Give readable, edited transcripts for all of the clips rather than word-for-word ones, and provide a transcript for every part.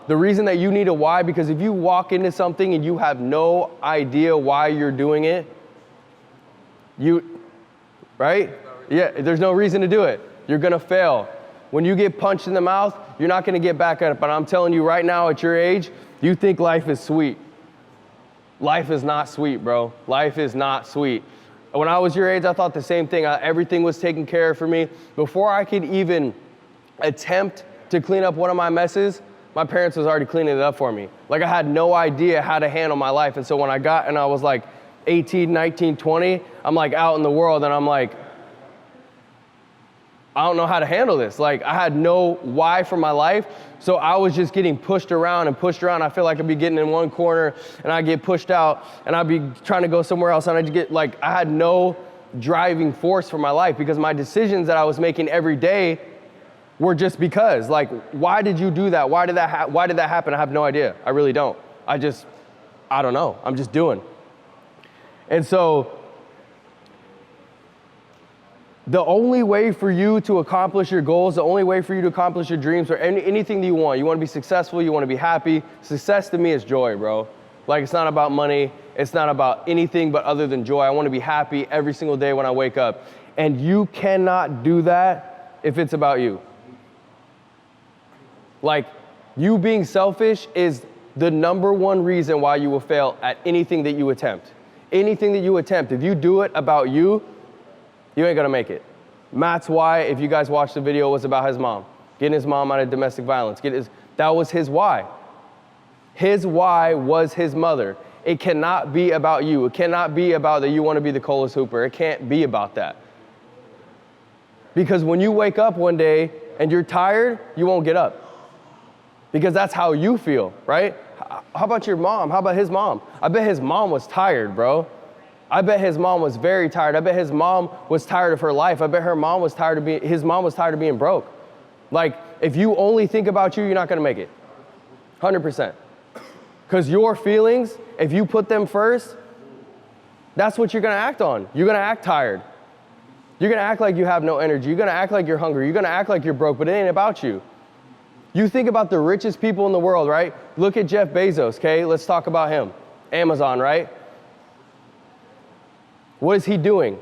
The reason that you need a why, because if you walk into something and you have no idea why you're doing it, right? Yeah, there's no reason to do it. You're gonna fail. When you get punched in the mouth, you're not gonna get back up. But I'm telling you right now, at your age, you think life is sweet. Life is not sweet, bro. Life is not sweet. When I was your age, I thought the same thing. Everything was taken care of for me. Before I could even attempt to clean up one of my messes, my parents was already cleaning it up for me. Like, I had no idea how to handle my life. And so when I got, and I was like 18, 19, 20, I'm like out in the world and I'm like, I don't know how to handle this. Like, I had no why for my life. So I was just getting pushed around and pushed around. I feel like I'd be getting in one corner and I'd get pushed out and I'd be trying to go somewhere else. And I'd get like, I had no driving force for my life because my decisions that I was making every day were just because. Like, why did you do that? Why did that happen? I have no idea. I really don't. I don't know. I'm just doing. And so the only way for you to accomplish your goals, the only way for you to accomplish your dreams or anything that you want to be successful, you want to be happy. Success to me is joy, bro. Like, it's not about money. It's not about anything but other than joy. I want to be happy every single day when I wake up. And you cannot do that if it's about you. Like, you being selfish is the number one reason why you will fail at anything that you attempt. Anything that you attempt, if you do it about you, you ain't gonna make it. Matt's why, if you guys watched the video, was about his mom. Getting his mom out of domestic violence. That was his why. His why was his mother. It cannot be about you. It cannot be about that you want to be the coolest hooper. It can't be about that. Because when you wake up one day and you're tired, you won't get up. Because that's how you feel, right? How about your mom? How about his mom? I bet his mom was tired, bro. I bet his mom was very tired. I bet his mom was tired of her life. I bet his mom was tired of being broke. Like, if you only think about you, you're not gonna make it. 100%. Because your feelings, if you put them first, that's what you're gonna act on. You're gonna act tired. You're gonna act like you have no energy. You're gonna act like you're hungry. You're gonna act like you're broke, but it ain't about you. You think about the richest people in the world, right? Look at Jeff Bezos, okay? Let's talk about him. Amazon, right? What is he doing?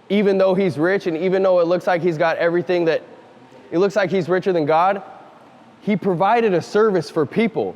Even though he's rich and even though it looks like he's got everything it looks like he's richer than God, he provided a service for people.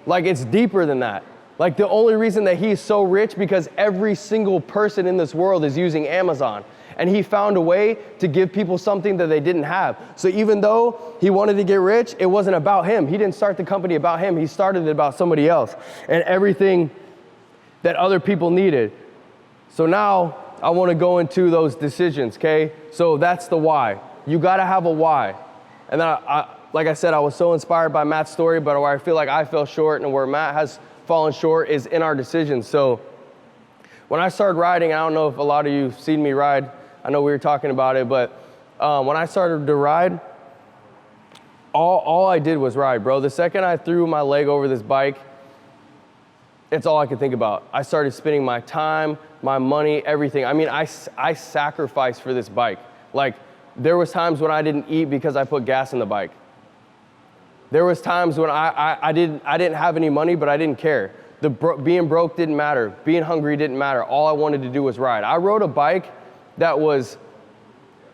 Like, it's deeper than that. Like, the only reason that he's so rich because every single person in this world is using Amazon. And he found a way to give people something that they didn't have. So even though he wanted to get rich, it wasn't about him. He didn't start the company about him. He started it about somebody else and everything that other people needed. So now I want to go into those decisions, okay? So that's the why. You got to have a why. And then, like I said, I was so inspired by Matt's story, but where I feel like I fell short and where Matt has fallen short is in our decisions. So when I started riding, I don't know if a lot of you have seen me ride. I know we were talking about it, but when I started to ride, all I did was ride, bro. The second I threw my leg over this bike, it's all I could think about. I started spending my time, my money, everything. I mean, I sacrificed for this bike. Like, there was times when I didn't eat because I put gas in the bike. There was times when I didn't have any money, but I didn't care. Being broke didn't matter. Being hungry didn't matter. All I wanted to do was ride. I rode a bike that was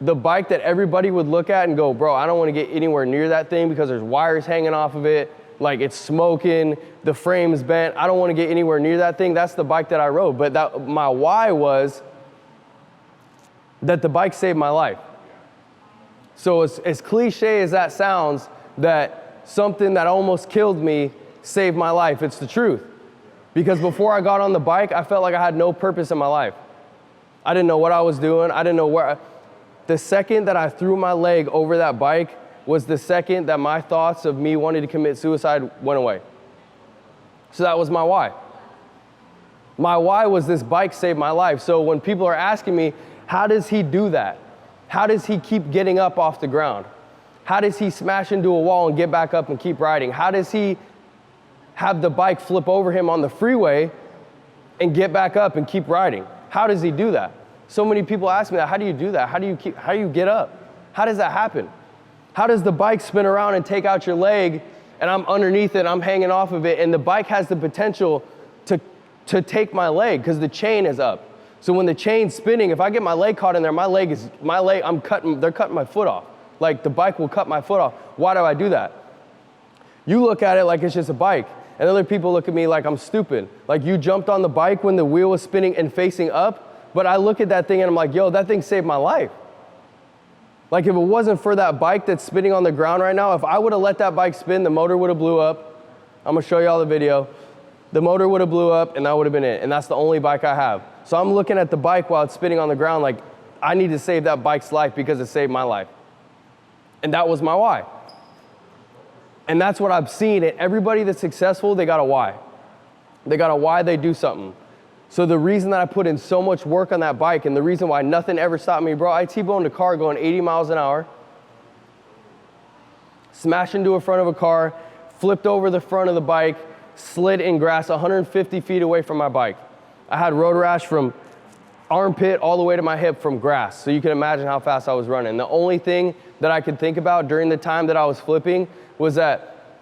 the bike that everybody would look at and go, bro, I don't want to get anywhere near that thing because there's wires hanging off of it. Like, it's smoking, the frame's bent. I don't want to get anywhere near that thing. That's the bike that I rode. But my why was that the bike saved my life. So as cliche as that sounds, that something that almost killed me saved my life, it's the truth. Because before I got on the bike, I felt like I had no purpose in my life. I didn't know what I was doing. I didn't know where. The second that I threw my leg over that bike was the second that my thoughts of me wanting to commit suicide went away. So that was my why. My why was this bike saved my life. So when people are asking me, how does he do that? How does he keep getting up off the ground? How does he smash into a wall and get back up and keep riding? How does he have the bike flip over him on the freeway and get back up and keep riding? How does he do that? So many people ask me that. How do you do that? How do you get up? How does that happen? How does the bike spin around and take out your leg and I'm underneath it, I'm hanging off of it, and the bike has the potential to take my leg because the chain is up. So when the chain's spinning, if I get my leg caught in there, they're cutting my foot off. Like the bike will cut my foot off. Why do I do that? You look at it like it's just a bike, and other people look at me like I'm stupid. Like you jumped on the bike when the wheel was spinning and facing up, but I look at that thing and I'm like, yo, that thing saved my life. Like if it wasn't for that bike that's spinning on the ground right now, if I would have let that bike spin, the motor would have blew up. I'm gonna show y'all the video. The motor would have blew up and that would have been it. And that's the only bike I have. So I'm looking at the bike while it's spinning on the ground like I need to save that bike's life because it saved my life. And that was my why. And that's what I've seen. And everybody that's successful, they got a why. They got a why they do something. So the reason that I put in so much work on that bike and the reason why nothing ever stopped me, bro, I T-boned a car going 80 miles an hour, smashed into the front of a car, flipped over the front of the bike, slid in grass 150 feet away from my bike. I had road rash from armpit all the way to my hip from grass. So you can imagine how fast I was running. The only thing that I could think about during the time that I was flipping was that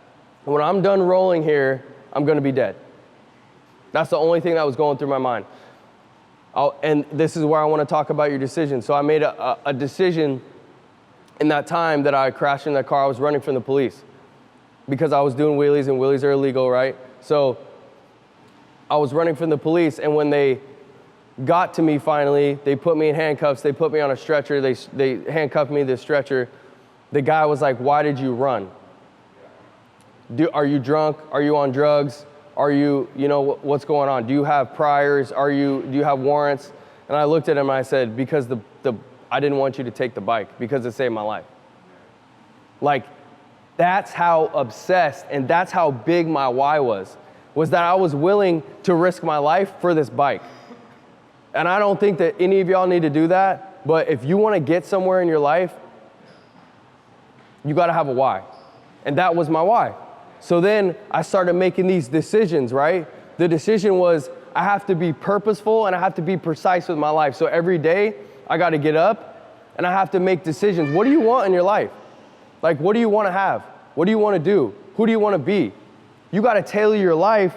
when I'm done rolling here, I'm gonna be dead. That's the only thing that was going through my mind. And this is where I wanna talk about your decision. So I made a decision in that time that I crashed in that car. I was running from the police because I was doing wheelies, and wheelies are illegal, right? So I was running from the police, and when they got to me finally, they put me in handcuffs, they put me on a stretcher, they handcuffed me to the stretcher. The guy was like, why did you run? Are you drunk? Are you on drugs? Are you what's going on? Do you have priors? Do you have warrants? And I looked at him and I said, because I didn't want you to take the bike because it saved my life. Like, that's how obsessed and that's how big my why was that I was willing to risk my life for this bike. And I don't think that any of y'all need to do that, but if you want to get somewhere in your life, you got to have a why. And that was my why. So then I started making these decisions, right? The decision was I have to be purposeful and I have to be precise with my life. So every day I got to get up and I have to make decisions. What do you want in your life? Like, what do you want to have? What do you want to do? Who do you want to be? You got to tailor your life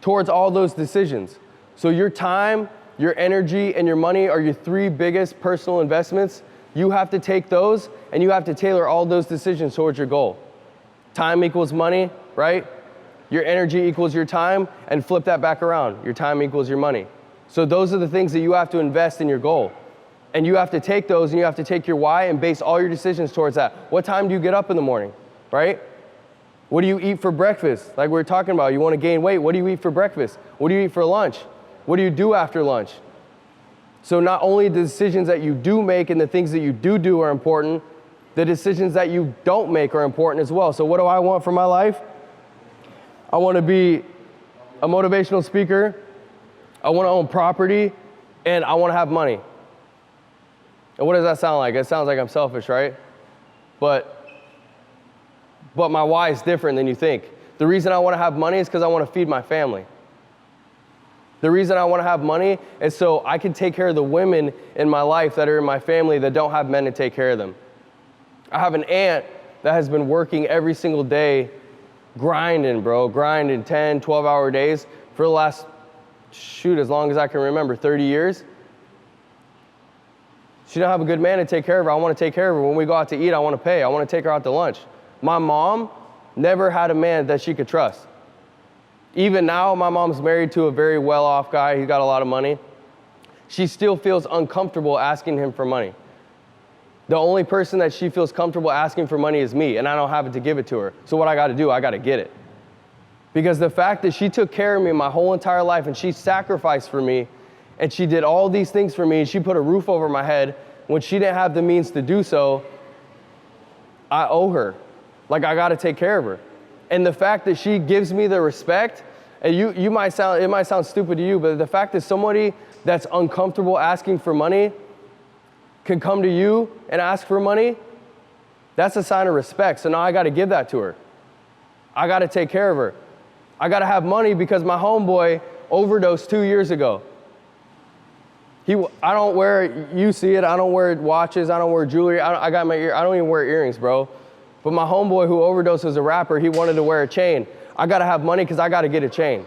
towards all those decisions. So your time, your energy, and your money are your three biggest personal investments. You have to take those and you have to tailor all those decisions towards your goal. Time equals money, right? Your energy equals your time, and flip that back around. Your time equals your money. So those are the things that you have to invest in your goal. And you have to take those and you have to take your why and base all your decisions towards that. What time do you get up in the morning, right? What do you eat for breakfast? Like we were talking about, you want to gain weight. What do you eat for breakfast? What do you eat for lunch? What do you do after lunch? So not only the decisions that you do make and the things that you do are important, the decisions that you don't make are important as well. So what do I want for my life? I want to be a motivational speaker. I want to own property, and I want to have money. And what does that sound like? It sounds like I'm selfish, right? But my why is different than you think. The reason I want to have money is because I want to feed my family. The reason I want to have money is so I can take care of the women in my life that are in my family that don't have men to take care of them. I have an aunt that has been working every single day, grinding 10, 12-hour days for the last, as long as I can remember, 30 years. She don't have a good man to take care of her. I want to take care of her. When we go out to eat, I want to pay. I want to take her out to lunch. My mom never had a man that she could trust. Even now, my mom's married to a very well-off guy. He's got a lot of money. She still feels uncomfortable asking him for money. The only person that she feels comfortable asking for money is me, and I don't have it to give it to her. So what I got to do, I got to get it. Because the fact that she took care of me my whole entire life, and she sacrificed for me, and she did all these things for me, and she put a roof over my head when she didn't have the means to do so, I owe her. Like, I got to take care of her. And the fact that she gives me the respect, and it might sound stupid to you, but the fact that somebody that's uncomfortable asking for money can come to you and ask for money, that's a sign of respect. So now I got to give that to her. I got to take care of her. I got to have money because my homeboy overdosed 2 years ago. I don't wear, you see it, I don't wear watches, I don't wear jewelry, I don't even wear earrings, bro. But my homeboy who overdosed as a rapper, he wanted to wear a chain. I gotta have money because I gotta get a chain.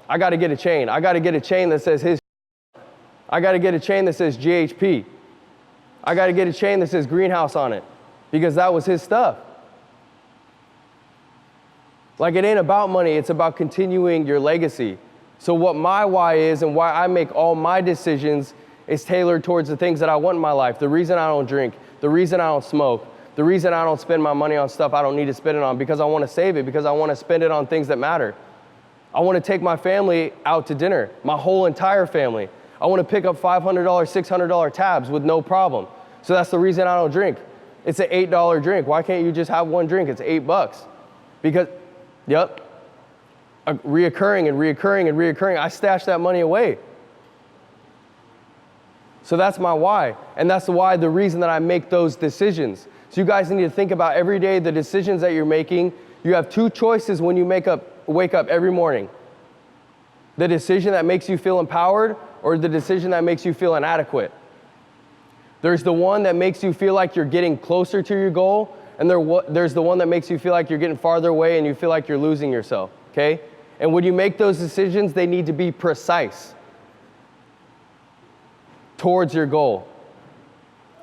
I gotta get a chain. I gotta get a chain that says his. I gotta get a chain that says GHP. I gotta get a chain that says Greenhouse on it because that was his stuff. Like, it ain't about money, it's about continuing your legacy. So what my why is and why I make all my decisions is tailored towards the things that I want in my life. The reason I don't drink, the reason I don't smoke, the reason I don't spend my money on stuff I don't need to spend it on, because I want to save it, because I want to spend it on things that matter. I want to take my family out to dinner, my whole entire family. I want to pick up $500, $600 tabs with no problem. So that's the reason I don't drink. It's an $8 drink. Why can't you just have one drink? It's $8. Because, yep, reoccurring and reoccurring and reoccurring. I stash that money away. So that's my why. And that's why the reason that I make those decisions. So you guys need to think about every day the decisions that you're making. You have two choices when you wake up every morning. The decision that makes you feel empowered or the decision that makes you feel inadequate. There's the one that makes you feel like you're getting closer to your goal, and there's the one that makes you feel like you're getting farther away and you feel like you're losing yourself, okay? And when you make those decisions, they need to be precise towards your goal.